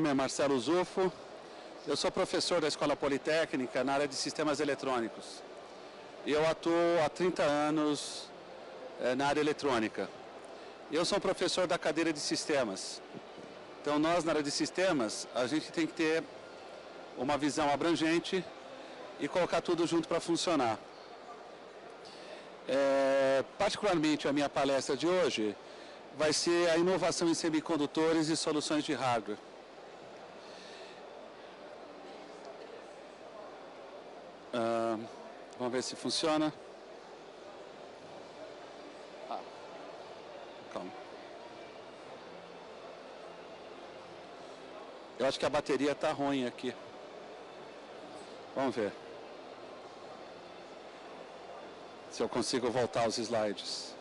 nome é Marcelo Zufo, eu sou professor da Escola Politécnica na área de Sistemas Eletrônicos. E eu atuo há 30 anos na área eletrônica. Eu sou professor da cadeira de Sistemas. Então nós, na área de Sistemas, a gente tem que ter uma visão abrangente e colocar tudo junto para funcionar. Particularmente a minha palestra de hoje vai ser a inovação em semicondutores e soluções de hardware. Vamos ver se funciona. Calma. Eu acho que a bateria está ruim aqui. Vamos ver se eu consigo voltar aos slides.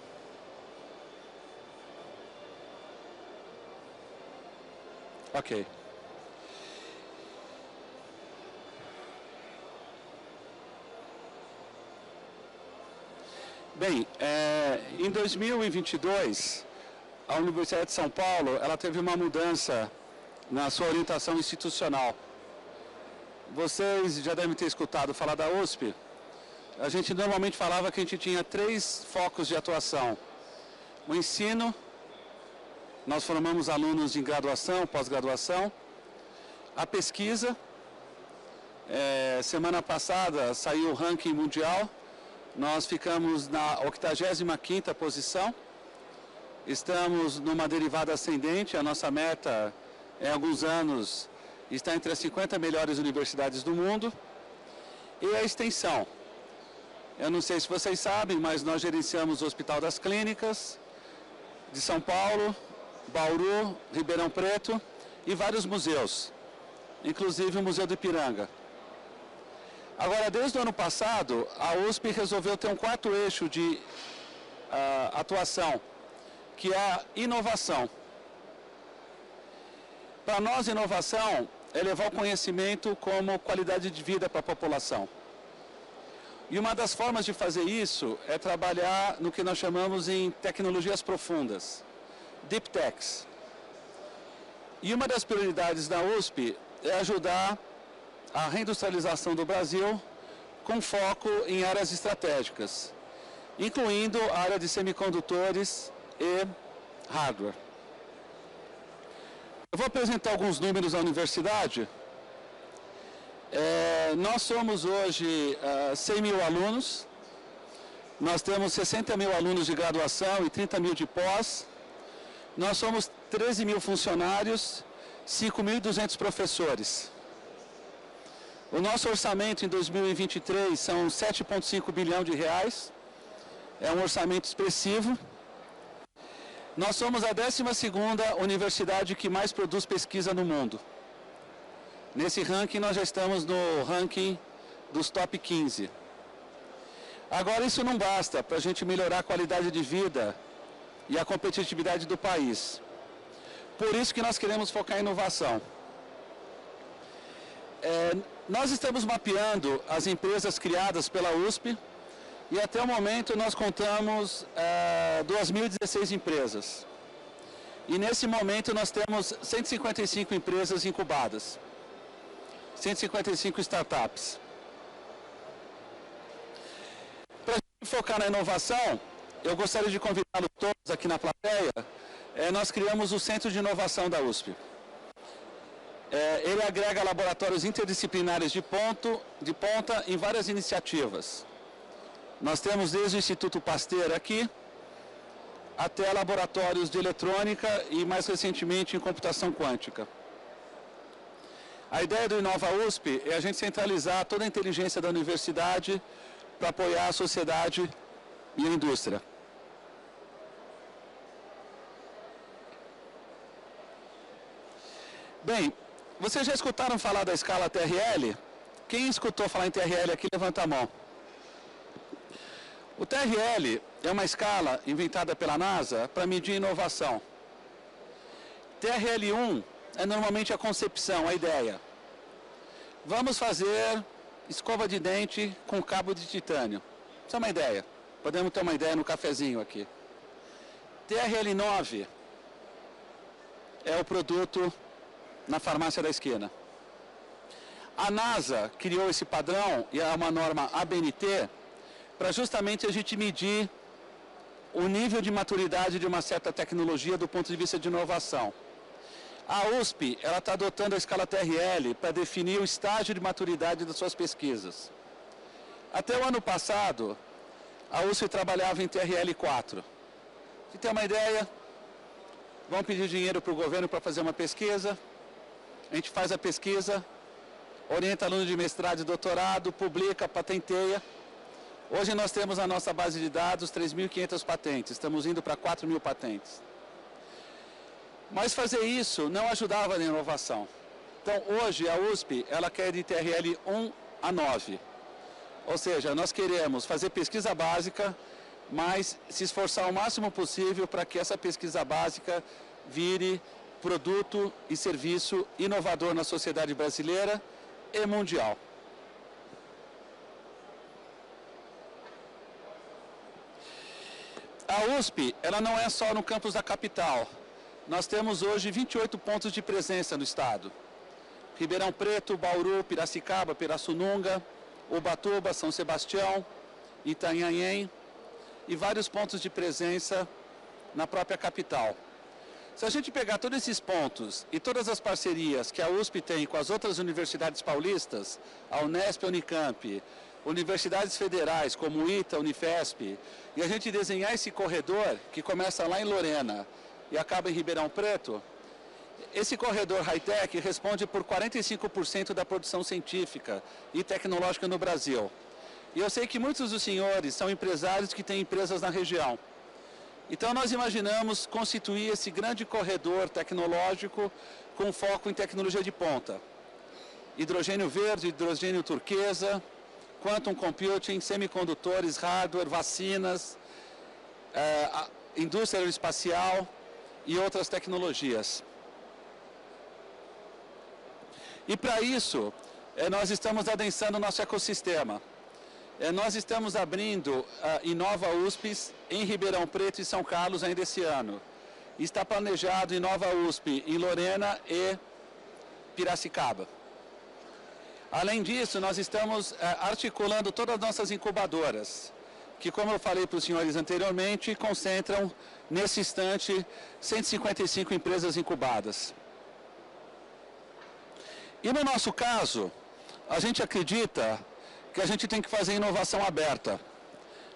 Ok. Bem, em 2022, a Universidade de São Paulo ela teve uma mudança na sua orientação institucional. Vocês já devem ter escutado falar da USP. A gente normalmente falava que a gente tinha 3 focos de atuação. O ensino, nós formamos alunos em graduação, pós-graduação. A pesquisa, semana passada saiu o ranking mundial. Nós ficamos na 85ª posição. Estamos numa derivada ascendente. A nossa meta, em alguns anos, está entre as 50 melhores universidades do mundo. E a extensão. Eu não sei se vocês sabem, mas nós gerenciamos o Hospital das Clínicas de São Paulo, Bauru, Ribeirão Preto e vários museus, inclusive o Museu do Ipiranga. Agora, desde o ano passado, a USP resolveu ter um 4º eixo de atuação, que é a inovação. Para nós, inovação é levar o conhecimento como qualidade de vida para a população. E uma das formas de fazer isso é trabalhar no que nós chamamos em tecnologias profundas, Deep Techs. E uma das prioridades da USP é ajudar a reindustrialização do Brasil com foco em áreas estratégicas, incluindo a área de semicondutores e hardware. Eu vou apresentar alguns números da universidade. Nós somos hoje 100 mil alunos, nós temos 60 mil alunos de graduação e 30 mil de pós, nós somos 13 mil funcionários, 5.200 professores. O nosso orçamento em 2023 são 7,5 bilhão de reais, é um orçamento expressivo. Nós somos a 12ª universidade que mais produz pesquisa no mundo. Nesse ranking, nós já estamos no ranking dos top 15. Agora, isso não basta para a gente melhorar a qualidade de vida e a competitividade do país. Por isso que nós queremos focar em inovação. Nós estamos mapeando as empresas criadas pela USP e até o momento nós contamos 2.016 empresas. E nesse momento nós temos 155 empresas incubadas. 155 startups. Para a gente focar na inovação, eu gostaria de convidá-los todos aqui na plateia. Nós criamos o Centro de Inovação da USP. Ele agrega laboratórios interdisciplinares de ponta em várias iniciativas. Nós temos desde o Instituto Pasteur aqui, até laboratórios de eletrônica e mais recentemente em computação quântica. A ideia do Inova USP é a gente centralizar toda a inteligência da universidade para apoiar a sociedade e a indústria. Bem, vocês já escutaram falar da escala TRL? Quem escutou falar em TRL aqui, levanta a mão. O TRL é uma escala inventada pela NASA para medir inovação. TRL1 é normalmente a concepção, a ideia. Vamos fazer escova de dente com cabo de titânio. Isso é uma ideia. Podemos ter uma ideia no cafezinho aqui. TRL9 é o produto na farmácia da esquina. A NASA criou esse padrão, e é uma norma ABNT, para justamente a gente medir o nível de maturidade de uma certa tecnologia do ponto de vista de inovação. A USP, ela está adotando a escala TRL para definir o estágio de maturidade das suas pesquisas. Até o ano passado, a USP trabalhava em TRL 4. Você tem uma ideia? Vão pedir dinheiro para o governo para fazer uma pesquisa, a gente faz a pesquisa, orienta aluno de mestrado e doutorado, publica, patenteia. Hoje nós temos na nossa base de dados 3.500 patentes, estamos indo para 4.000 patentes. Mas fazer isso não ajudava na inovação. Então hoje a USP, ela quer de TRL 1 a 9. Ou seja, nós queremos fazer pesquisa básica, mas se esforçar o máximo possível para que essa pesquisa básica vire produto e serviço inovador na sociedade brasileira e mundial. A USP, ela não é só no campus da capital. Nós temos hoje 28 pontos de presença no estado. Ribeirão Preto, Bauru, Piracicaba, Pirassununga, Ubatuba, São Sebastião, Itanhaém e vários pontos de presença na própria capital. Se a gente pegar todos esses pontos e todas as parcerias que a USP tem com as outras universidades paulistas, a Unesp, a Unicamp, universidades federais como o ITA, Unifesp, e a gente desenhar esse corredor que começa lá em Lorena e acaba em Ribeirão Preto, esse corredor high-tech responde por 45% da produção científica e tecnológica no Brasil. E eu sei que muitos dos senhores são empresários que têm empresas na região. Então nós imaginamos constituir esse grande corredor tecnológico com foco em tecnologia de ponta. Hidrogênio verde, hidrogênio turquesa, quantum computing, semicondutores, hardware, vacinas, indústria aeroespacial e outras tecnologias. E para isso, nós estamos adensando o nosso ecossistema. Nós estamos abrindo Inova USPs em Ribeirão Preto e São Carlos ainda esse ano. Está planejado Inova USP em Lorena e Piracicaba. Além disso, nós estamos articulando todas as nossas incubadoras, que, como eu falei para os senhores anteriormente, concentram, nesse instante, 155 empresas incubadas. E no nosso caso, a gente acredita que a gente tem que fazer inovação aberta,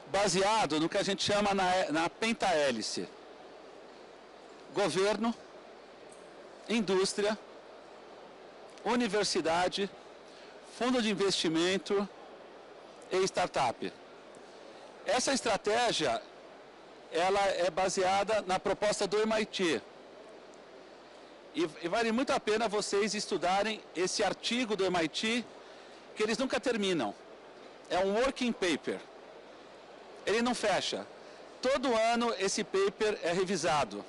baseado no que a gente chama na pentahélice. Governo, indústria, universidade, fundo de investimento e startup. Essa estratégia, ela é baseada na proposta do MIT. E vale muito a pena vocês estudarem esse artigo do MIT, que eles nunca terminam. É um working paper. Ele não fecha. Todo ano esse paper é revisado.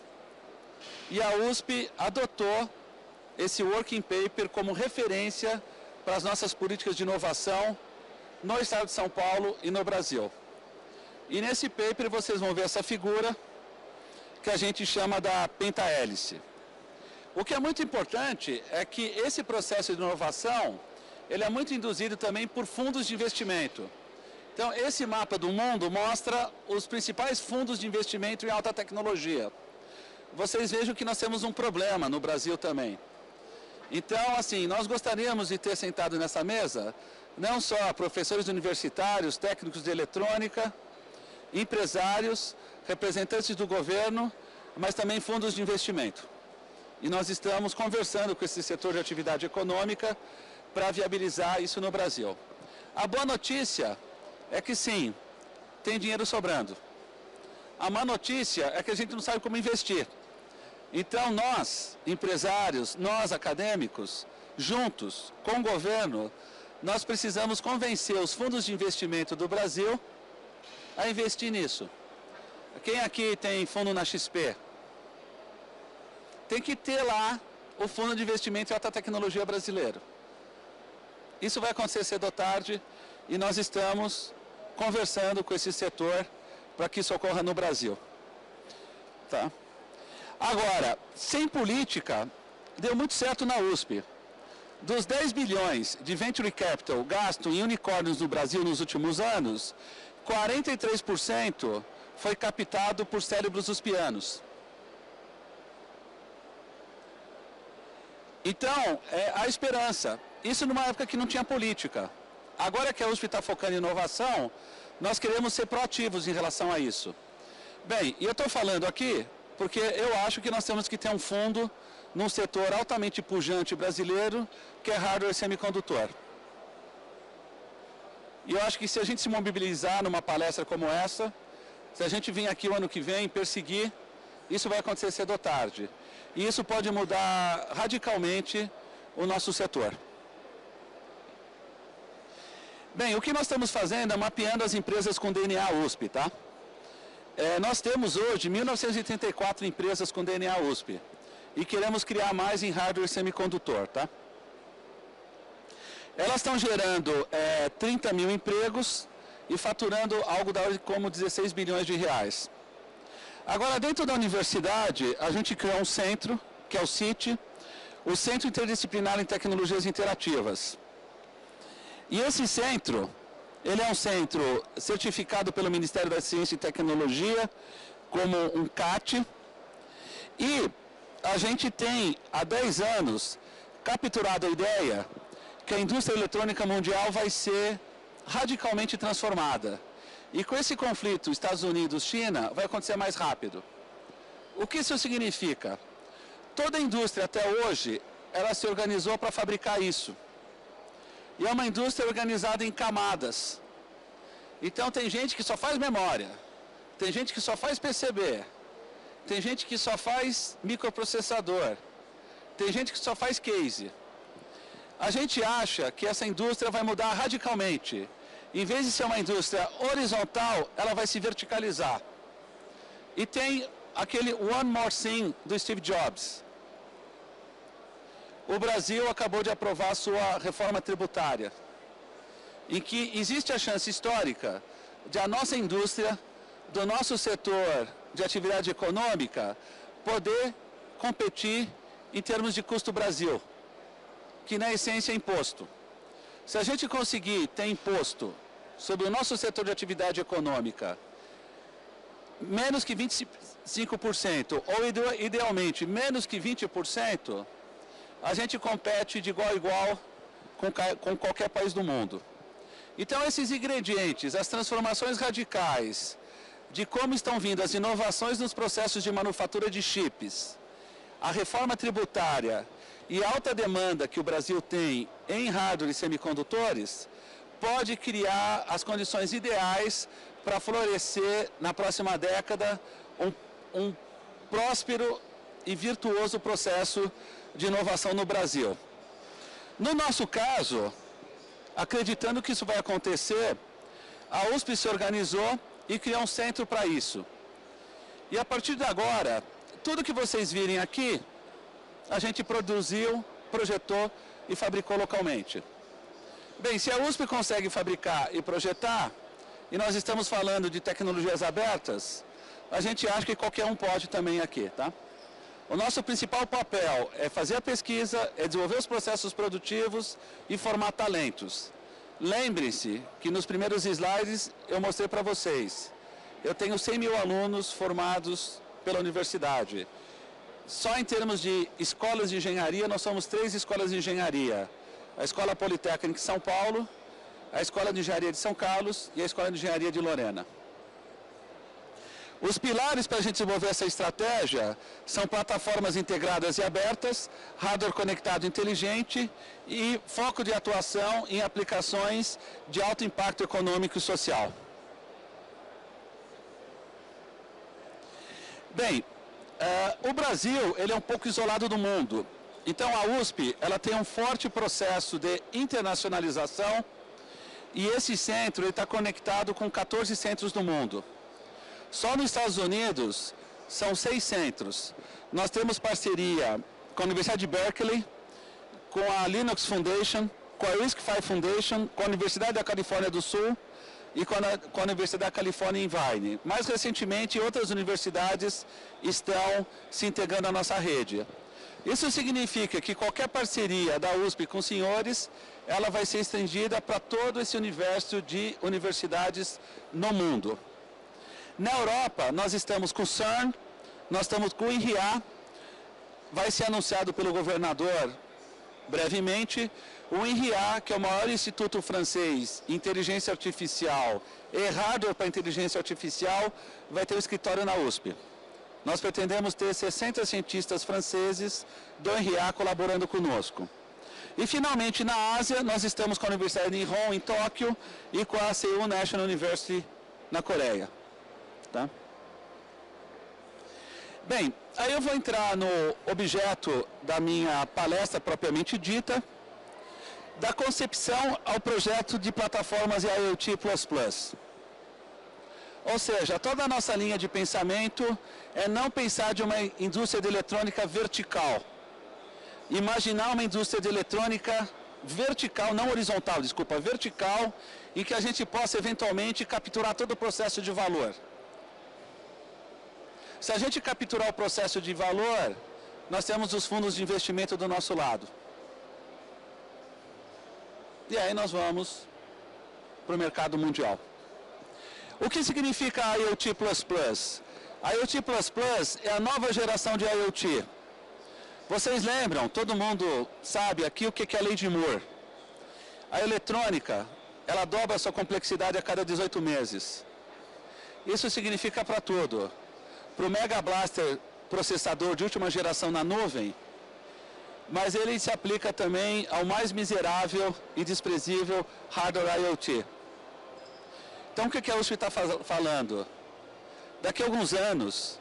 E a USP adotou esse working paper como referência para as nossas políticas de inovação no estado de São Paulo e no Brasil. E nesse paper vocês vão ver essa figura que a gente chama da pentahélice. O que é muito importante é que esse processo de inovação, ele é muito induzido também por fundos de investimento. Então, esse mapa do mundo mostra os principais fundos de investimento em alta tecnologia. Vocês vejam que nós temos um problema no Brasil também. Então, assim, nós gostaríamos de ter sentado nessa mesa, não só professores universitários, técnicos de eletrônica, empresários, representantes do governo, mas também fundos de investimento. E nós estamos conversando com esse setor de atividade econômica para viabilizar isso no Brasil. A boa notícia é que sim, tem dinheiro sobrando. A má notícia é que a gente não sabe como investir. Então nós, empresários, nós acadêmicos, juntos com o governo, nós precisamos convencer os fundos de investimento do Brasil a investir nisso. Quem aqui tem fundo na XP? Tem que ter lá o Fundo de Investimento em Alta Tecnologia brasileiro. Isso vai acontecer cedo ou tarde e nós estamos conversando com esse setor para que isso ocorra no Brasil. Tá? Agora, sem política deu muito certo na USP. Dos 10 bilhões de venture capital gasto em unicórnios no Brasil nos últimos anos, 43% foi captado por cérebros uspianos. Então, há esperança. Isso numa época que não tinha política. Agora que a USP está focando em inovação, nós queremos ser proativos em relação a isso. Bem, e eu estou falando aqui porque eu acho que nós temos que ter um fundo num setor altamente pujante brasileiro, que é hardware semicondutor. E eu acho que se a gente se mobilizar numa palestra como essa, se a gente vir aqui o ano que vem perseguir, isso vai acontecer cedo ou tarde. E isso pode mudar radicalmente o nosso setor. Bem, o que nós estamos fazendo é mapeando as empresas com DNA USP, tá? Nós temos hoje 1934 empresas com DNA USP e queremos criar mais em hardware semicondutor, tá? Elas estão gerando 30 mil empregos e faturando algo da ordem como 16 bilhões de reais. Agora, dentro da universidade, a gente criou um centro, que é o CIT, o Centro Interdisciplinar em Tecnologias Interativas. E esse centro, ele é um centro certificado pelo Ministério da Ciência e Tecnologia, como um CAT, e a gente tem, há 10 anos, capturado a ideia que a indústria eletrônica mundial vai ser radicalmente transformada. E com esse conflito Estados Unidos-China, vai acontecer mais rápido. O que isso significa? Toda a indústria até hoje, ela se organizou para fabricar isso. E é uma indústria organizada em camadas. Então tem gente que só faz memória, tem gente que só faz PCB, tem gente que só faz microprocessador, tem gente que só faz case. A gente acha que essa indústria vai mudar radicalmente. Em vez de ser uma indústria horizontal, ela vai se verticalizar. E tem aquele One More Thing do Steve Jobs. O Brasil acabou de aprovar a sua reforma tributária, em que existe a chance histórica de a nossa indústria, do nosso setor de atividade econômica, poder competir em termos de custo Brasil, que na essência é imposto. Se a gente conseguir ter imposto sobre o nosso setor de atividade econômica menos que 25%, ou idealmente menos que 20%, a gente compete de igual a igual com qualquer país do mundo. Então esses ingredientes, as transformações radicais, de como estão vindo as inovações nos processos de manufatura de chips, a reforma tributária e a alta demanda que o Brasil tem em hardware e semicondutores, pode criar as condições ideais para florescer na próxima década um próspero e virtuoso processo de inovação no Brasil. No nosso caso, acreditando que isso vai acontecer, a USP se organizou e criou um centro para isso. E a partir de agora, tudo que vocês virem aqui, a gente produziu, projetou e fabricou localmente. Bem, se a USP consegue fabricar e projetar, e nós estamos falando de tecnologias abertas, a gente acha que qualquer um pode também aqui, tá? O nosso principal papel é fazer a pesquisa, é desenvolver os processos produtivos e formar talentos. Lembrem-se que nos primeiros slides eu mostrei para vocês, eu tenho 100 mil alunos formados pela universidade. Só em termos de escolas de engenharia, nós somos 3 escolas de engenharia. A Escola Politécnica de São Paulo, a Escola de Engenharia de São Carlos e a Escola de Engenharia de Lorena. Os pilares para a gente desenvolver essa estratégia são plataformas integradas e abertas, hardware conectado inteligente e foco de atuação em aplicações de alto impacto econômico e social. Bem, o Brasil ele é um pouco isolado do mundo. Então a USP ela tem um forte processo de internacionalização e esse centro está conectado com 14 centros do mundo. Só nos Estados Unidos são 6 centros. Nós temos parceria com a Universidade de Berkeley, com a Linux Foundation, com a RISC-V Foundation, com a Universidade da Califórnia do Sul e com a Universidade da Califórnia em Irvine. Mais recentemente, outras universidades estão se integrando à nossa rede. Isso significa que qualquer parceria da USP com os senhores, ela vai ser estendida para todo esse universo de universidades no mundo. Na Europa, nós estamos com o CERN, nós estamos com o INRIA, vai ser anunciado pelo governador brevemente, o INRIA, que é o maior instituto francês em inteligência artificial e hardware para inteligência artificial, vai ter um escritório na USP. Nós pretendemos ter 60 cientistas franceses do INRIA colaborando conosco. E, finalmente, na Ásia, nós estamos com a Universidade de Nihon, em Tóquio, e com a Seoul National University, na Coreia. Tá? Bem, aí eu vou entrar no objeto da minha palestra propriamente dita, da concepção ao projeto de plataformas IoT++. Ou seja, toda a nossa linha de pensamento é não pensar de uma indústria de eletrônica vertical. Imaginar uma indústria de eletrônica vertical, não horizontal, desculpa, vertical, em que a gente possa eventualmente capturar todo o processo de valor. Se a gente capturar o processo de valor, nós temos os fundos de investimento do nosso lado. E aí nós vamos para o mercado mundial. O que significa IoT++? A IoT++ é a nova geração de IoT. Vocês lembram, todo mundo sabe aqui o que é a lei de Moore. A eletrônica, ela dobra a sua complexidade a cada 18 meses. Isso significa para tudo. Para o Mega Blaster processador de última geração na nuvem, mas ele se aplica também ao mais miserável e desprezível hardware IoT. Então, o que a USP está falando? Daqui a alguns anos,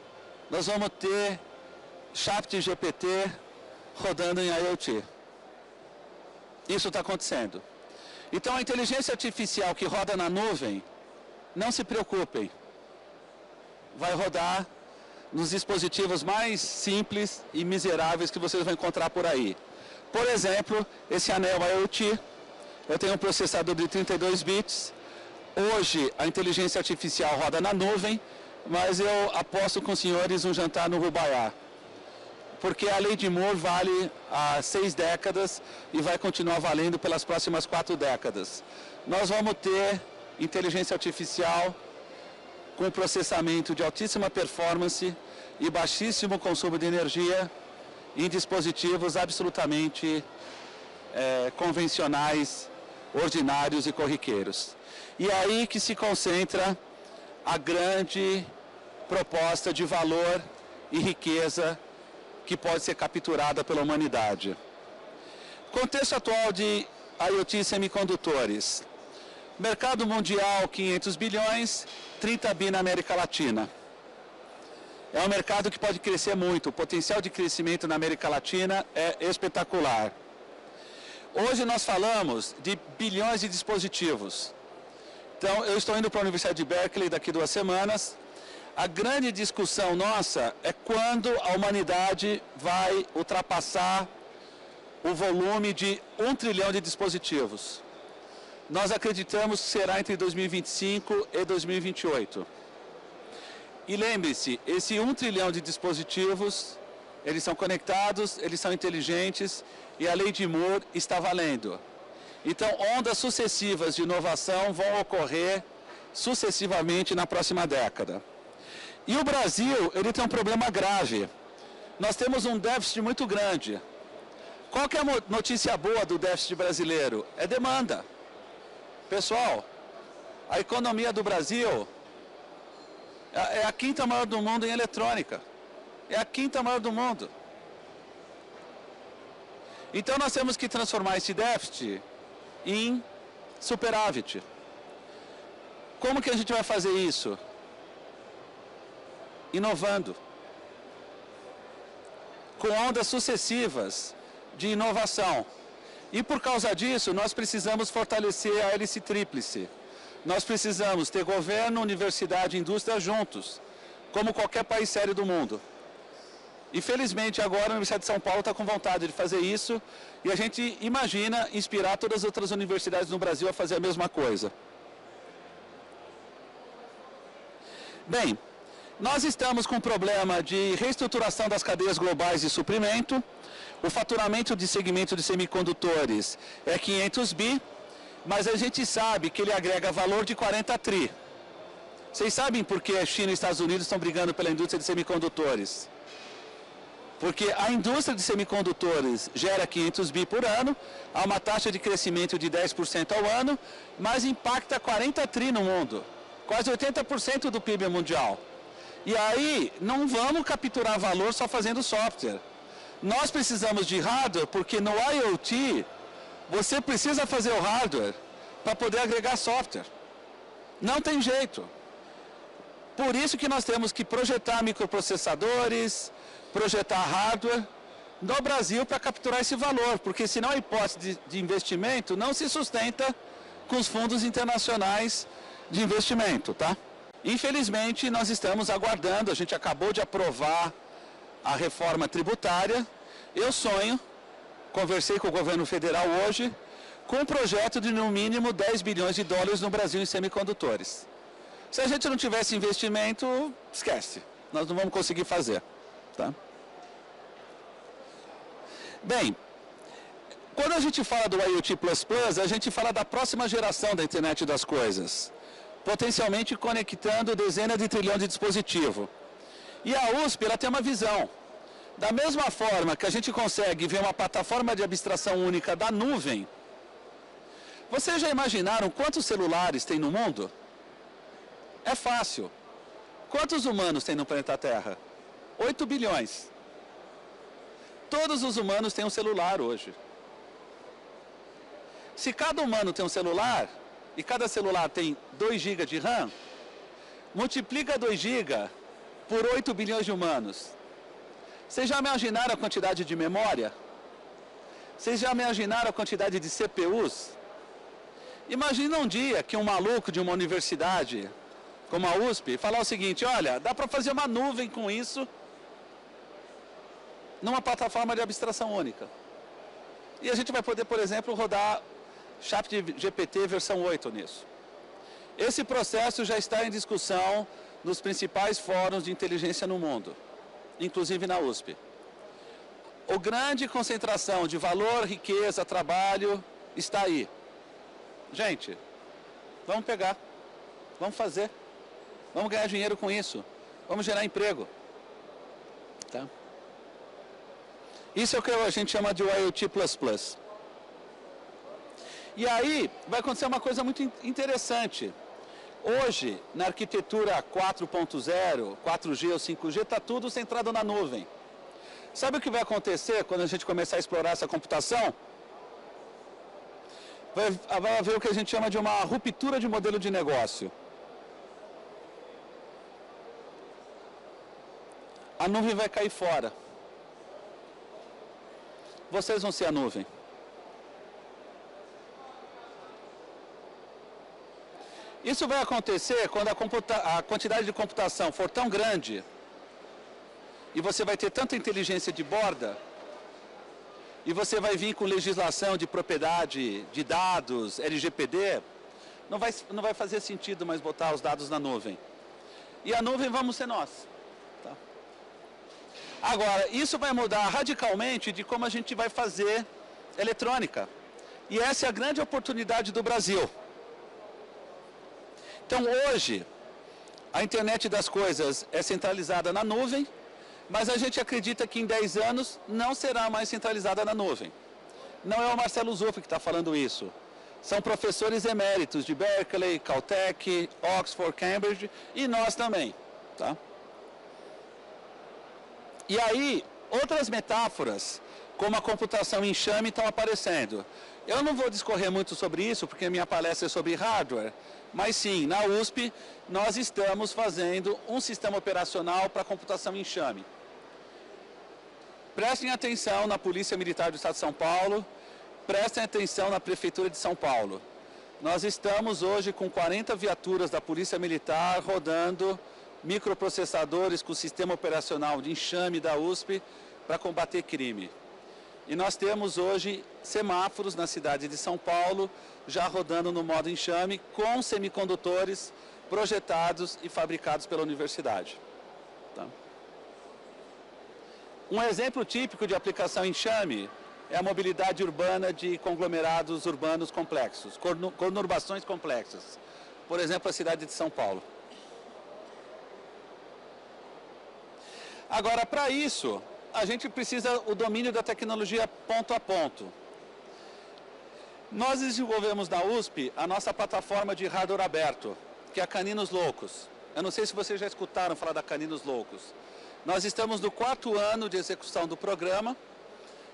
nós vamos ter ChatGPT rodando em IoT. Isso está acontecendo. Então, a inteligência artificial que roda na nuvem, não se preocupem, vai rodar nos dispositivos mais simples e miseráveis que vocês vão encontrar por aí. Por exemplo, esse anel IoT, eu tenho um processador de 32 bits. Hoje, a inteligência artificial roda na nuvem, mas eu aposto com os senhores um jantar no Rubaiá. Porque a lei de Moore vale há 6 décadas e vai continuar valendo pelas próximas 4 décadas. Nós vamos ter inteligência artificial com processamento de altíssima performance e baixíssimo consumo de energia em dispositivos absolutamente convencionais, ordinários e corriqueiros. E é aí que se concentra a grande proposta de valor e riqueza que pode ser capturada pela humanidade. Contexto atual de IoT e semicondutores. Mercado mundial, 500 bilhões, 30 bi na América Latina. É um mercado que pode crescer muito. O potencial de crescimento na América Latina é espetacular. Hoje nós falamos de bilhões de dispositivos. Então, eu estou indo para a Universidade de Berkeley daqui a 2 semanas. A grande discussão nossa é quando a humanidade vai ultrapassar o volume de 1 trilhão de dispositivos. Nós acreditamos que será entre 2025 e 2028. E lembre-se, esse 1 trilhão de dispositivos, eles são conectados, eles são inteligentes e a lei de Moore está valendo. Então, ondas sucessivas de inovação vão ocorrer sucessivamente na próxima década. E o Brasil, ele tem um problema grave. Nós temos um déficit muito grande. Qual que é a notícia boa do déficit brasileiro? É demanda. Pessoal, a economia do Brasil é a 5ª maior do mundo em eletrônica. É a 5ª maior do mundo. Então nós temos que transformar esse déficit em superávit. Como que a gente vai fazer isso? Inovando. Com ondas sucessivas de inovação. E por causa disso, nós precisamos fortalecer a hélice tríplice. Nós precisamos ter governo, universidade e indústria juntos, como qualquer país sério do mundo. E felizmente agora a Universidade de São Paulo está com vontade de fazer isso e a gente imagina inspirar todas as outras universidades no Brasil a fazer a mesma coisa. Bem, nós estamos com um problema de reestruturação das cadeias globais de suprimento. O faturamento de segmento de semicondutores é 500 bi, mas a gente sabe que ele agrega valor de 40 tri. Vocês sabem por que a China e os Estados Unidos estão brigando pela indústria de semicondutores? Porque a indústria de semicondutores gera 500 bi por ano, há uma taxa de crescimento de 10% ao ano, mas impacta 40 tri no mundo, quase 80% do PIB mundial. E aí, não vamos capturar valor só fazendo software. Nós precisamos de hardware, porque no IoT, você precisa fazer o hardware para poder agregar software. Não tem jeito. Por isso que nós temos que projetar microprocessadores, projetar hardware no Brasil para capturar esse valor, porque senão a hipótese de investimento não se sustenta com os fundos internacionais de investimento, tá? Infelizmente, nós estamos aguardando, a gente acabou de aprovar a reforma tributária. Eu sonho, conversei com o governo federal hoje, com um projeto de no mínimo 10 bilhões de dólares no Brasil em semicondutores. Se a gente não tivesse investimento, esquece, nós não vamos conseguir fazer. Tá? Bem, quando a gente fala do IoT++, a gente fala da próxima geração da internet das coisas, potencialmente conectando dezenas de trilhões de dispositivos. E a USP ela tem uma visão. Da mesma forma que a gente consegue ver uma plataforma de abstração única da nuvem, vocês já imaginaram quantos celulares tem no mundo? É fácil. Quantos humanos tem no planeta Terra? 8 bilhões. Todos os humanos têm um celular hoje. Se cada humano tem um celular, e cada celular tem 2 GB de RAM, multiplica 2 GB por 8 bilhões de humanos. Vocês já imaginaram a quantidade de memória? Vocês já imaginaram a quantidade de CPUs? Imagina um dia que um maluco de uma universidade, como a USP, falar o seguinte: olha, dá para fazer uma nuvem com isso, numa plataforma de abstração única. E a gente vai poder, por exemplo, rodar ChatGPT versão 8 nisso. Esse processo já está em discussão nos principais fóruns de inteligência no mundo, inclusive na USP. A grande concentração de valor, riqueza, trabalho está aí. Gente, vamos pegar, vamos fazer, vamos ganhar dinheiro com isso, vamos gerar emprego. Tá? Isso é o que a gente chama de IoT++. E aí vai acontecer uma coisa muito interessante. Hoje, na arquitetura 4.0, 4G ou 5G, está tudo centrado na nuvem. Sabe o que vai acontecer quando a gente começar a explorar essa computação? Vai haver o que a gente chama de uma ruptura de modelo de negócio. A nuvem vai cair fora. Vocês vão ser a nuvem. Isso vai acontecer quando a quantidade de computação for tão grande e você vai ter tanta inteligência de borda e você vai vir com legislação de propriedade de dados, LGPD, não vai fazer sentido mais botar os dados na nuvem. E a nuvem vamos ser nós. Tá? Agora, isso vai mudar radicalmente de como a gente vai fazer eletrônica. E essa é a grande oportunidade do Brasil. Então, hoje, a internet das coisas é centralizada na nuvem, mas a gente acredita que em 10 anos não será mais centralizada na nuvem. Não é o Marcelo Zuffi que está falando isso. São professores eméritos de Berkeley, Caltech, Oxford, Cambridge e nós também. Tá? E aí, outras metáforas, como a computação enxame, estão aparecendo. Eu não vou discorrer muito sobre isso, porque a minha palestra é sobre hardware, mas sim, na USP, nós estamos fazendo um sistema operacional para computação enxame. Prestem atenção na Polícia Militar do Estado de São Paulo, prestem atenção na Prefeitura de São Paulo. Nós estamos hoje com 40 viaturas da Polícia Militar rodando microprocessadores com sistema operacional de enxame da USP para combater crime. E nós temos hoje semáforos na cidade de São Paulo já rodando no modo enxame com semicondutores projetados e fabricados pela universidade. Tá? Um exemplo típico de aplicação enxame é a mobilidade urbana de conglomerados urbanos complexos, conurbações complexas. Por exemplo, a cidade de São Paulo. Agora, para isso, a gente precisa o domínio da tecnologia ponto a ponto. Nós desenvolvemos na USP a nossa plataforma de hardware aberto, que é a Caninos Loucos. Eu não sei se vocês já escutaram falar da Caninos Loucos. Nós estamos no 4º ano de execução do programa.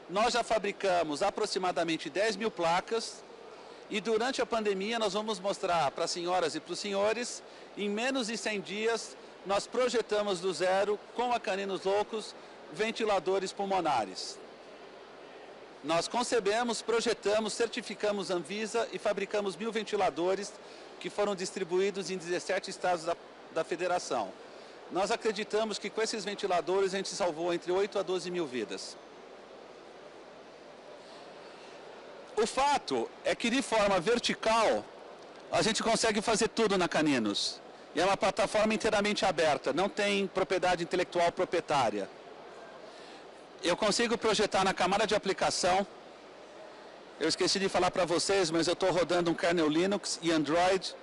Nós já fabricamos aproximadamente 10 mil placas e durante a pandemia nós vamos mostrar para as senhoras e para os senhores, em menos de 100 dias, nós projetamos do zero, com a Caninos Loucos, ventiladores pulmonares. Nós concebemos, projetamos, certificamos Anvisa e fabricamos 1000 ventiladores que foram distribuídos em 17 estados da federação. Nós acreditamos que com esses ventiladores a gente salvou entre 8 a 12 mil vidas. O fato é que de forma vertical a gente consegue fazer tudo na Caninos. E é uma plataforma inteiramente aberta, não tem propriedade intelectual proprietária. Eu consigo projetar na camada de aplicação. Eu esqueci de falar para vocês, mas eu estou rodando um kernel Linux e Android.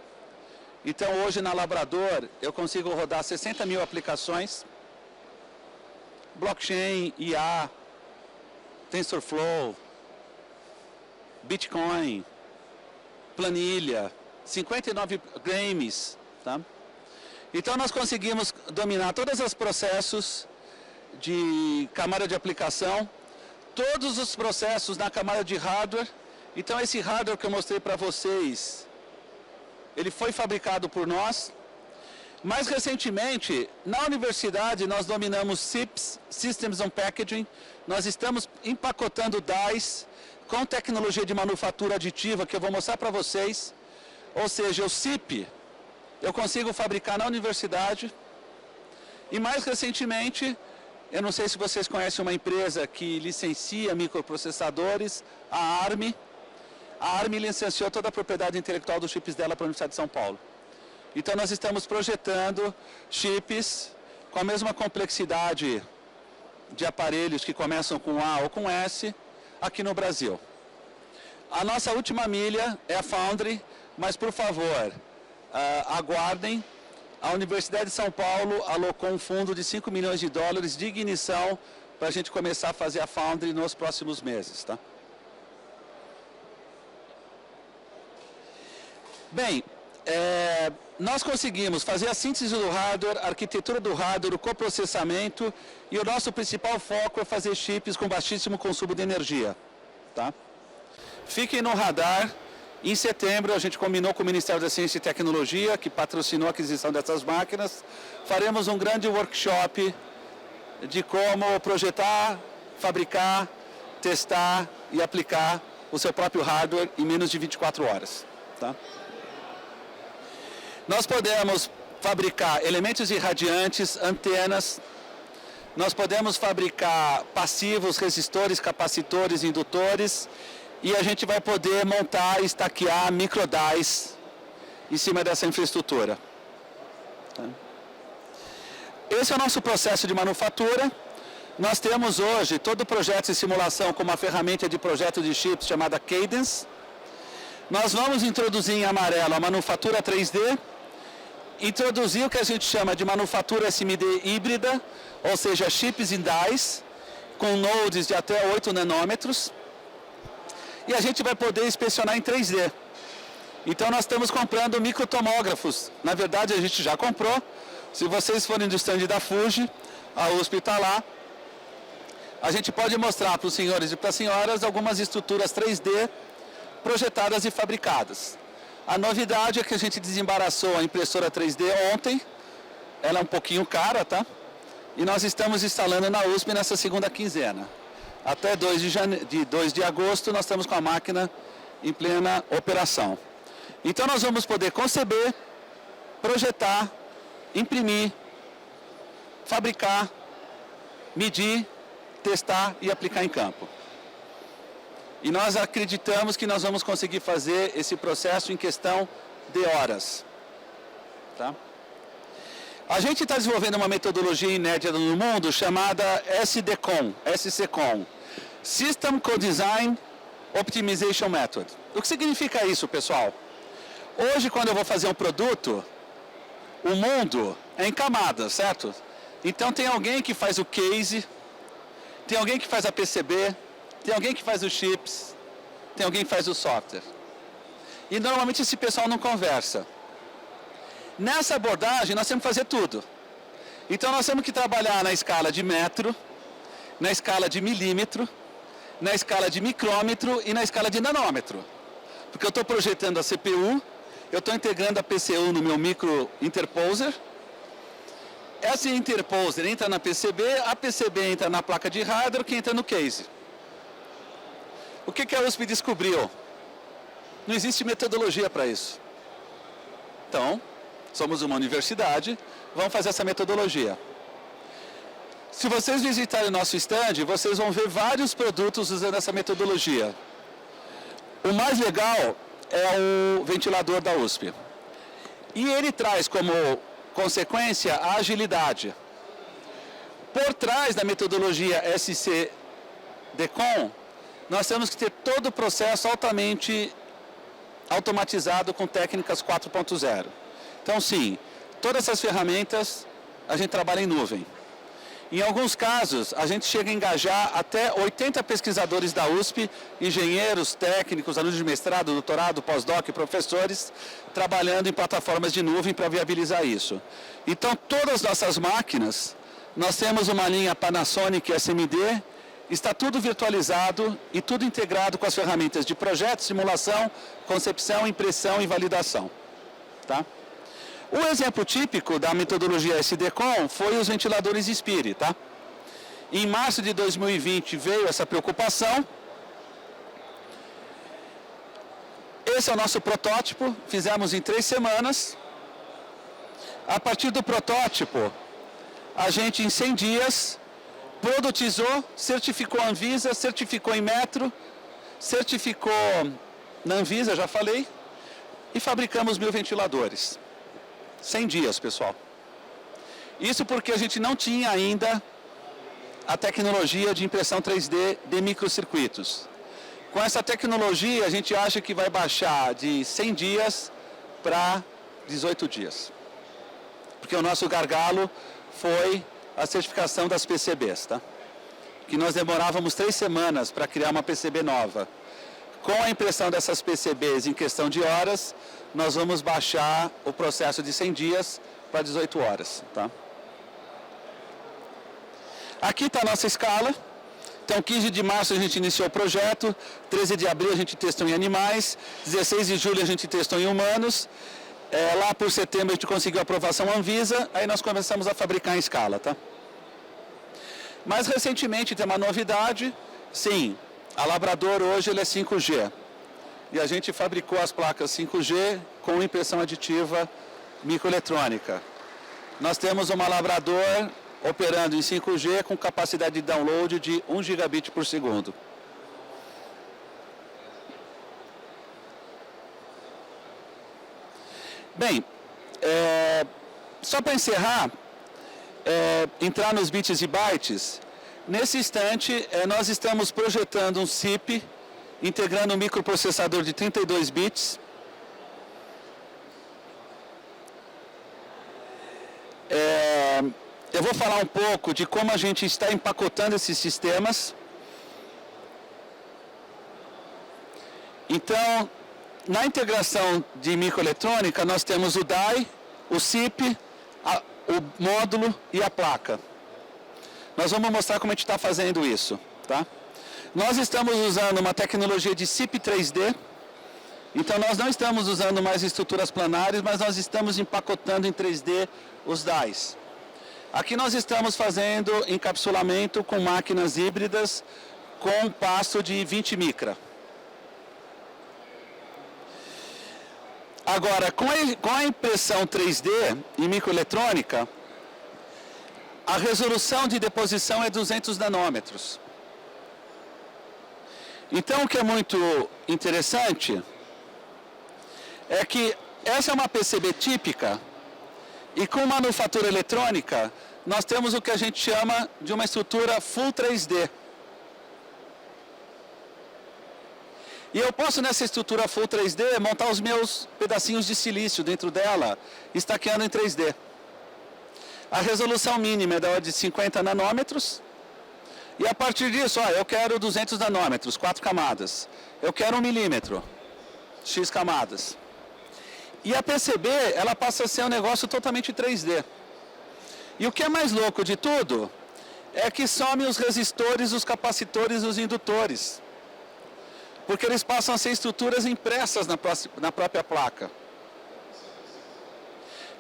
Então hoje na Labrador eu consigo rodar 60 mil aplicações. Blockchain, IA, TensorFlow, Bitcoin, planilha, 59 games, tá? Então nós conseguimos dominar todos os processos de camada de aplicação, todos os processos na camada de hardware. Então esse hardware que eu mostrei para vocês, ele foi fabricado por nós. Mais recentemente, na universidade nós dominamos SIPs, Systems on Packaging. Nós estamos empacotando dies com tecnologia de manufatura aditiva que eu vou mostrar para vocês. Ou seja, o SIP eu consigo fabricar na universidade. E mais recentemente, eu não sei se vocês conhecem uma empresa que licencia microprocessadores, a ARM. A ARM licenciou toda a propriedade intelectual dos chips dela para a Universidade de São Paulo. Então nós estamos projetando chips com a mesma complexidade de aparelhos que começam com A ou com S aqui no Brasil. A nossa última milha é a Foundry, mas por favor, aguardem. A Universidade de São Paulo alocou um fundo de 5 milhões de dólares de ignição para a gente começar a fazer a Foundry nos próximos meses, tá? Bem, nós conseguimos fazer a síntese do hardware, a arquitetura do hardware, o coprocessamento, e o nosso principal foco é fazer chips com baixíssimo consumo de energia, tá? Fiquem no radar. Em setembro a gente combinou com o Ministério da Ciência e Tecnologia, que patrocinou a aquisição dessas máquinas. Faremos um grande workshop de como projetar, fabricar, testar e aplicar o seu próprio hardware em menos de 24 horas, tá? Nós podemos fabricar elementos irradiantes, antenas, nós podemos fabricar passivos, resistores, capacitores, indutores, e a gente vai poder montar e estaquear microdies em cima dessa infraestrutura. Esse é o nosso processo de manufatura. Nós temos hoje todo o projeto de simulação com uma ferramenta de projeto de chips chamada Cadence. Nós vamos introduzir em amarelo a manufatura 3D, introduzir o que a gente chama de manufatura SMD híbrida, ou seja, chips em dies, com nodes de até 8 nanômetros, e a gente vai poder inspecionar em 3D. Então nós estamos comprando microtomógrafos, na verdade a gente já comprou. Se vocês forem do stand da Fuji, a USP está lá, a gente pode mostrar para os senhores e para as senhoras algumas estruturas 3D projetadas e fabricadas. A novidade é que a gente desembaraçou a impressora 3D ontem, ela é um pouquinho cara, tá? E nós estamos instalando na USP nessa segunda quinzena. Até 2 de agosto nós estamos com a máquina em plena operação. Então nós vamos poder conceber, projetar, imprimir, fabricar, medir, testar e aplicar em campo. E nós acreditamos que nós vamos conseguir fazer esse processo em questão de horas, tá? A gente está desenvolvendo uma metodologia inédita no mundo chamada SCCOM, System Co-Design Optimization Method. O que significa isso, pessoal? Hoje, quando eu vou fazer um produto, o mundo é em camadas, certo? Então tem alguém que faz o case, tem alguém que faz a PCB, tem alguém que faz os chips, tem alguém que faz o software. E normalmente esse pessoal não conversa. Nessa abordagem nós temos que fazer tudo. Então nós temos que trabalhar na escala de metro, na escala de milímetro, na escala de micrômetro e na escala de nanômetro. Porque eu estou projetando a CPU, eu estou integrando a PCU no meu micro interposer. Essa interposer entra na PCB, a PCB entra na placa de hardware, que entra no case. O que a USP descobriu? Não existe metodologia para isso. Então, somos uma universidade, vamos fazer essa metodologia. Se vocês visitarem o nosso stand, vocês vão ver vários produtos usando essa metodologia. O mais legal é o ventilador da USP. E ele traz como consequência a agilidade. Por trás da metodologia SCDCOM, nós temos que ter todo o processo altamente automatizado com técnicas 4.0. Então, sim, todas essas ferramentas a gente trabalha em nuvem. Em alguns casos, a gente chega a engajar até 80 pesquisadores da USP, engenheiros, técnicos, alunos de mestrado, doutorado, pós-doc, professores, trabalhando em plataformas de nuvem para viabilizar isso. Então, todas as nossas máquinas, nós temos uma linha Panasonic SMD, está tudo virtualizado e tudo integrado com as ferramentas de projeto, simulação, concepção, impressão e validação. Tá? O exemplo típico da metodologia SDCOM foi os ventiladores Spirit. Tá? Em março de 2020 veio essa preocupação. Esse é o nosso protótipo, fizemos em 3 semanas. A partir do protótipo, a gente em 100 dias produtizou, certificou a Anvisa, certificou em metro, certificou na Anvisa, já falei, e fabricamos 1000 ventiladores. 100 dias, pessoal. Isso porque a gente não tinha ainda a tecnologia de impressão 3D de microcircuitos. Com essa tecnologia, a gente acha que vai baixar de 100 dias para 18 dias. Porque o nosso gargalo foi a certificação das PCBs, tá? Que nós demorávamos 3 semanas para criar uma PCB nova. Com a impressão dessas PCBs em questão de horas, nós vamos baixar o processo de 100 dias para 18 horas, tá? Aqui está a nossa escala. Então, 15 de março a gente iniciou o projeto, 13 de abril a gente testou em animais, 16 de julho a gente testou em humanos. Lá por setembro a gente conseguiu a aprovação Anvisa, aí nós começamos a fabricar em escala, tá? Mais recentemente tem uma novidade, sim, a Labrador hoje ele é 5G. E a gente fabricou as placas 5G com impressão aditiva microeletrônica. Nós temos uma Labrador operando em 5G com capacidade de download de 1 gigabit por segundo. Bem, só para encerrar, entrar nos bits e bytes, nesse instante nós estamos projetando um SiP, integrando um microprocessador de 32 bits. Eu vou falar um pouco de como a gente está empacotando esses sistemas. Então, na integração de microeletrônica, nós temos o DAI, o SiP, o módulo e a placa. Nós vamos mostrar como a gente está fazendo isso. Tá? Nós estamos usando uma tecnologia de SiP 3D. Então, nós não estamos usando mais estruturas planares, mas nós estamos empacotando em 3D os DAIs. Aqui nós estamos fazendo encapsulamento com máquinas híbridas com passo de 20 micra. Agora, com a impressão 3D em microeletrônica, a resolução de deposição é 200 nanômetros. Então, o que é muito interessante é que essa é uma PCB típica E com manufatura eletrônica, nós temos o que a gente chama de uma estrutura Full 3D. E eu posso, nessa estrutura Full 3D, montar os meus pedacinhos de silício dentro dela, estaqueando em 3D. A resolução mínima é da ordem de 50 nanômetros. E a partir disso, eu quero 200 nanômetros, 4 camadas. Eu quero 1 milímetro, X camadas. E a PCB, ela passa a ser um negócio totalmente 3D. E o que é mais louco de tudo, é que some os resistores, os capacitores e os indutores. Porque eles passam a ser estruturas impressas na própria placa.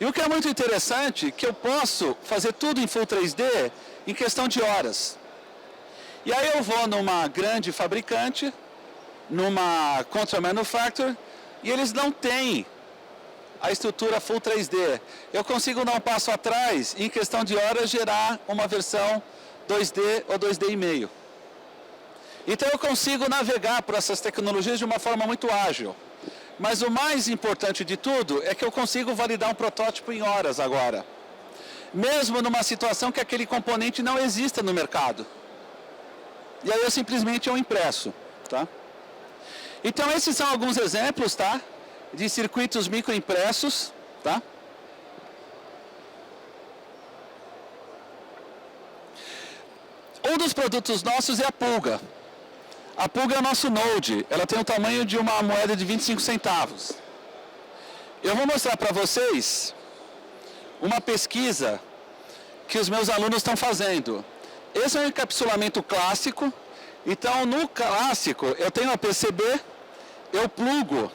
E o que é muito interessante, que eu posso fazer tudo em Full 3D em questão de horas. E aí eu vou numa grande fabricante, numa Contract Manufacturer, e eles não têm a estrutura Full 3D. Eu consigo dar um passo atrás e em questão de horas gerar uma versão 2D ou 2D e meio. Então eu consigo navegar por essas tecnologias de uma forma muito ágil. Mas o mais importante de tudo é que eu consigo validar um protótipo em horas agora. Mesmo numa situação que aquele componente não exista no mercado. E aí eu simplesmente impresso, tá? Então esses são alguns exemplos, tá? De circuitos microimpressos, tá? Um dos produtos nossos é a pulga. A pulga é o nosso node, ela tem o tamanho de uma moeda de 25 centavos. Eu vou mostrar para vocês uma pesquisa que os meus alunos estão fazendo. Esse é um encapsulamento clássico, então no clássico eu tenho a PCB, eu plugo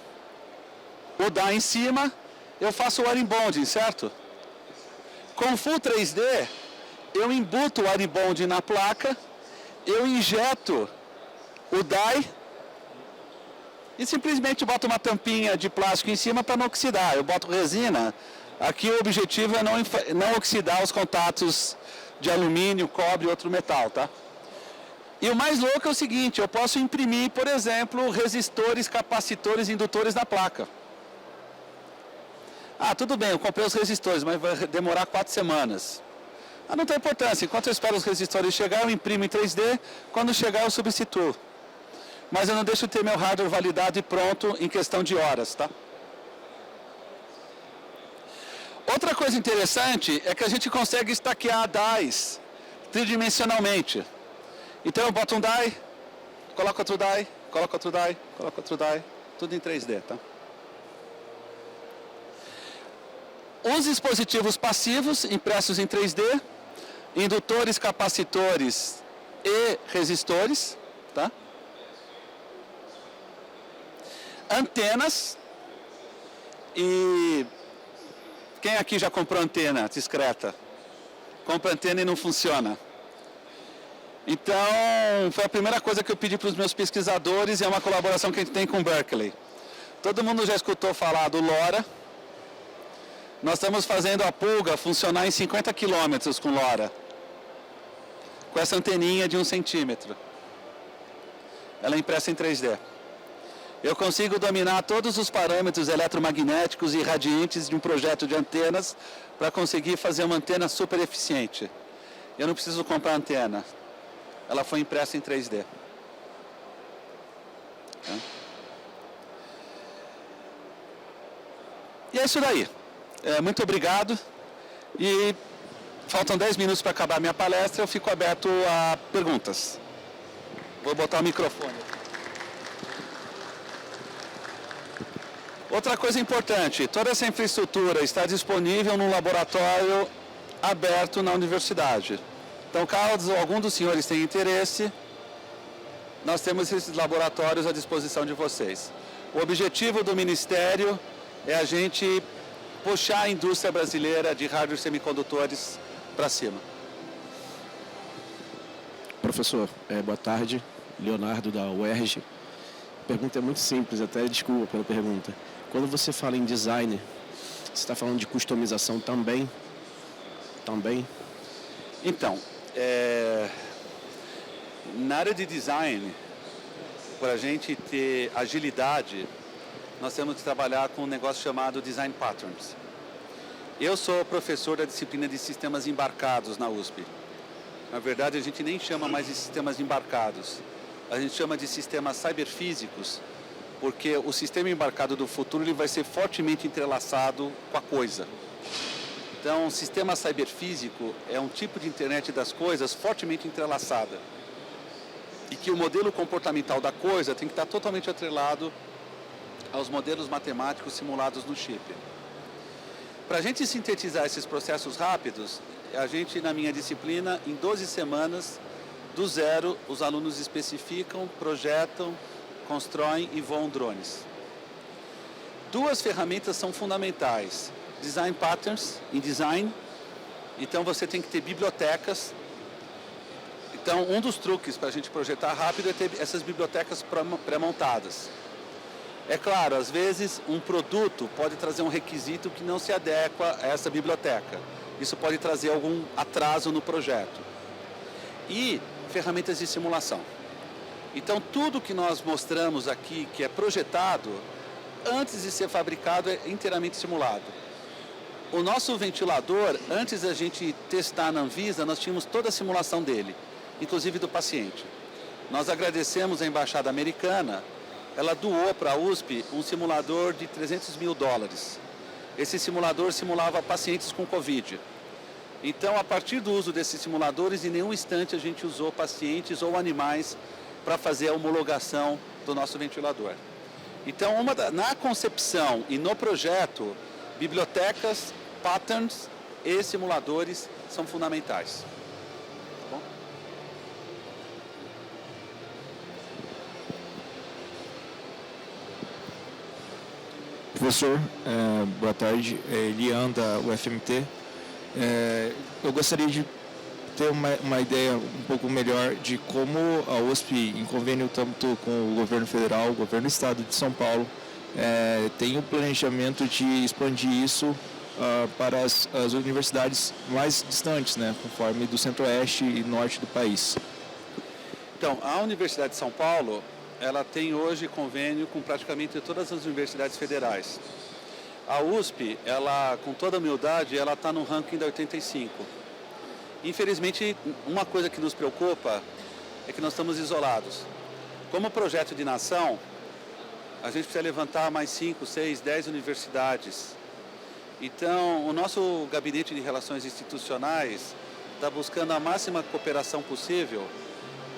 o DA em cima, eu faço o wire bonding, certo? Com Full 3D, eu embuto o wire bonding na placa, eu injeto o die e simplesmente boto uma tampinha de plástico em cima para não oxidar. Eu boto resina. Aqui o objetivo é não oxidar os contatos de alumínio, cobre e outro metal, tá? E o mais louco é o seguinte, eu posso imprimir, por exemplo, resistores, capacitores, indutores na placa. Ah, tudo bem, eu comprei os resistores, mas vai demorar 4 semanas. Ah, não tem importância, enquanto eu espero os resistores chegar, eu imprimo em 3D, quando chegar eu substituo. Mas eu não deixo ter meu hardware validado e pronto em questão de horas, tá? Outra coisa interessante é que a gente consegue estaquear dies tridimensionalmente. Então eu boto um die, coloco outro die, coloco outro die, coloco outro die, tudo em 3D, tá? Os dispositivos passivos impressos em 3D, indutores, capacitores e resistores, tá? Antenas, e quem aqui já comprou antena discreta? Compra antena e não funciona. Então, foi a primeira coisa que eu pedi para os meus pesquisadores, e é uma colaboração que a gente tem com o Berkeley. Todo mundo já escutou falar do LoRa. Nós estamos fazendo a pulga funcionar em 50 km com LoRa. Com essa anteninha de 1 centímetro. Ela é impressa em 3D. Eu consigo dominar todos os parâmetros eletromagnéticos e irradiantes de um projeto de antenas para conseguir fazer uma antena super eficiente. Eu não preciso comprar antena. Ela foi impressa em 3D. E é isso daí. Muito obrigado. E faltam 10 minutos para acabar a minha palestra. Eu fico aberto a perguntas. Vou botar o microfone. Outra coisa importante, toda essa infraestrutura está disponível num laboratório aberto na universidade. Então, caso algum dos senhores tenha interesse, nós temos esses laboratórios à disposição de vocês. O objetivo do Ministério é a gente puxar a indústria brasileira de hardware semicondutores para cima. Professor, boa tarde. Leonardo da UERJ. A pergunta é muito simples, até desculpa pela pergunta. Quando você fala em design, você está falando de customização também? Também? Então, na área de design, para a gente ter agilidade, nós temos que trabalhar com um negócio chamado Design Patterns. Eu sou professor da disciplina de sistemas embarcados na USP. Na verdade, a gente nem chama mais de sistemas embarcados. A gente chama de sistemas cyberfísicos, porque o sistema embarcado do futuro ele vai ser fortemente entrelaçado com a coisa. Então, o sistema cyberfísico é um tipo de internet das coisas fortemente entrelaçada. E que o modelo comportamental da coisa tem que estar totalmente atrelado aos modelos matemáticos simulados no chip. Para a gente sintetizar esses processos rápidos, a gente, na minha disciplina, em 12 semanas, do zero, os alunos especificam, projetam, constroem e voam drones. Duas ferramentas são fundamentais. Design patterns em design. Então, você tem que ter bibliotecas. Então, um dos truques para a gente projetar rápido é ter essas bibliotecas pré-montadas. É claro, às vezes um produto pode trazer um requisito que não se adequa a essa biblioteca. Isso pode trazer algum atraso no projeto. E ferramentas de simulação. Então, tudo que nós mostramos aqui, que é projetado, antes de ser fabricado, é inteiramente simulado. O nosso ventilador, antes da gente testar na Anvisa, nós tínhamos toda a simulação dele, inclusive do paciente. Nós agradecemos a Embaixada Americana. Ela doou para a USP um simulador de $300 mil. Esse simulador simulava pacientes com Covid. Então, a partir do uso desses simuladores, em nenhum instante a gente usou pacientes ou animais para fazer a homologação do nosso ventilador. Então, na concepção e no projeto, bibliotecas, patterns e simuladores são fundamentais. Professor, boa tarde. Elian da UFMT. Eu gostaria de ter uma ideia um pouco melhor de como a USP, em convênio tanto com o governo federal, o governo do estado de São Paulo, tem o planejamento de expandir isso para as universidades mais distantes, né, conforme do centro-oeste e norte do país. Então, a Universidade de São Paulo, ela tem hoje convênio com praticamente todas as universidades federais. A USP, ela, com toda humildade, ela está no ranking da 85. Infelizmente, uma coisa que nos preocupa é que nós estamos isolados. Como projeto de nação, a gente precisa levantar mais 5, 6, 10 universidades. Então, o nosso gabinete de relações institucionais está buscando a máxima cooperação possível,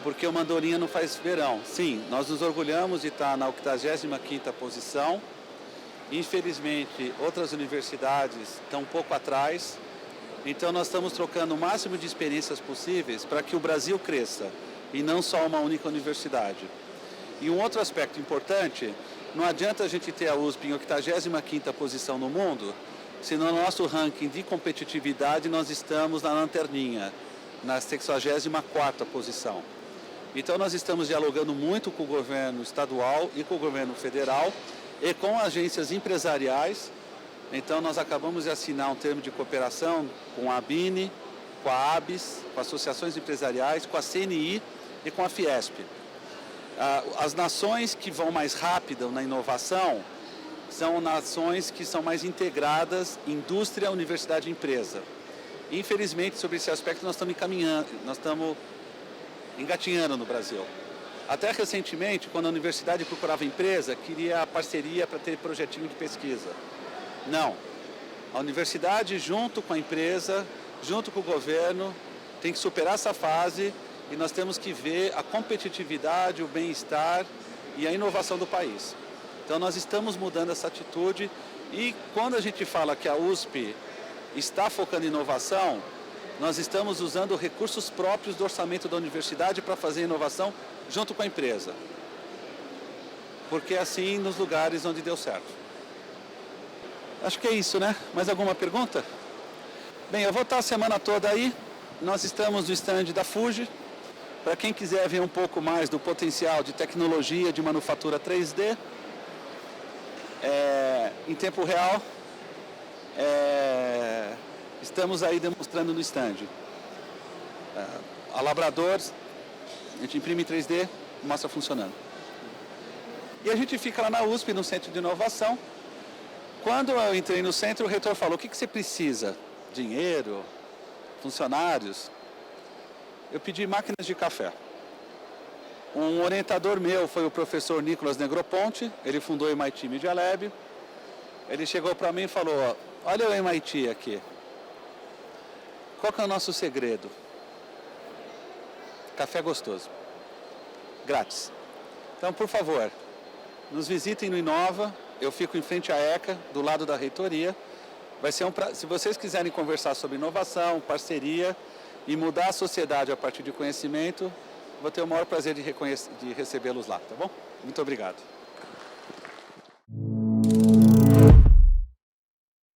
porque o Mandorinha não faz verão. Sim, nós nos orgulhamos de estar na 85ª posição. Infelizmente, outras universidades estão um pouco atrás. Então, nós estamos trocando o máximo de experiências possíveis para que o Brasil cresça, e não só uma única universidade. E um outro aspecto importante, não adianta a gente ter a USP em 85ª posição no mundo, se no nosso ranking de competitividade nós estamos na lanterninha, na 64ª posição. Então, nós estamos dialogando muito com o governo estadual e com o governo federal e com agências empresariais. Então, nós acabamos de assinar um termo de cooperação com a ABINE, com a ABS, com associações empresariais, com a CNI e com a Fiesp. As nações que vão mais rápido na inovação são nações que são mais integradas, indústria, universidade e empresa. Infelizmente, sobre esse aspecto, nós estamos encaminhando, nós estamos engatinhando no Brasil. Até recentemente, quando a universidade procurava empresa, queria parceria para ter projetinho de pesquisa. Não. A universidade, junto com a empresa, junto com o governo, tem que superar essa fase e nós temos que ver a competitividade, o bem-estar e a inovação do país. Então, nós estamos mudando essa atitude e quando a gente fala que a USP está focando em inovação, nós estamos usando recursos próprios do orçamento da universidade para fazer inovação junto com a empresa. Porque é assim nos lugares onde deu certo. Acho que é isso, né? Mais alguma pergunta? Bem, eu vou estar a semana toda aí. Nós estamos no stand da Fuji. Para quem quiser ver um pouco mais do potencial de tecnologia de manufatura 3D, em tempo real, estamos aí demonstrando no stand. A Labrador, a gente imprime 3D, mostra funcionando. E a gente fica lá na USP, no Centro de Inovação, Quando eu entrei no centro, o reitor falou, o que você precisa? Dinheiro? Funcionários? Eu pedi máquinas de café. Um orientador meu foi o professor Nicolas Negroponte, ele fundou o MIT Media Lab. Ele chegou para mim e falou, olha o MIT aqui. Qual que é o nosso segredo? Café gostoso. Grátis. Então, por favor, nos visitem no Inova. Eu fico em frente à ECA, do lado da reitoria. Vai ser se vocês quiserem conversar sobre inovação, parceria e mudar a sociedade a partir de conhecimento, vou ter o maior prazer de recebê-los lá, tá bom? Muito obrigado.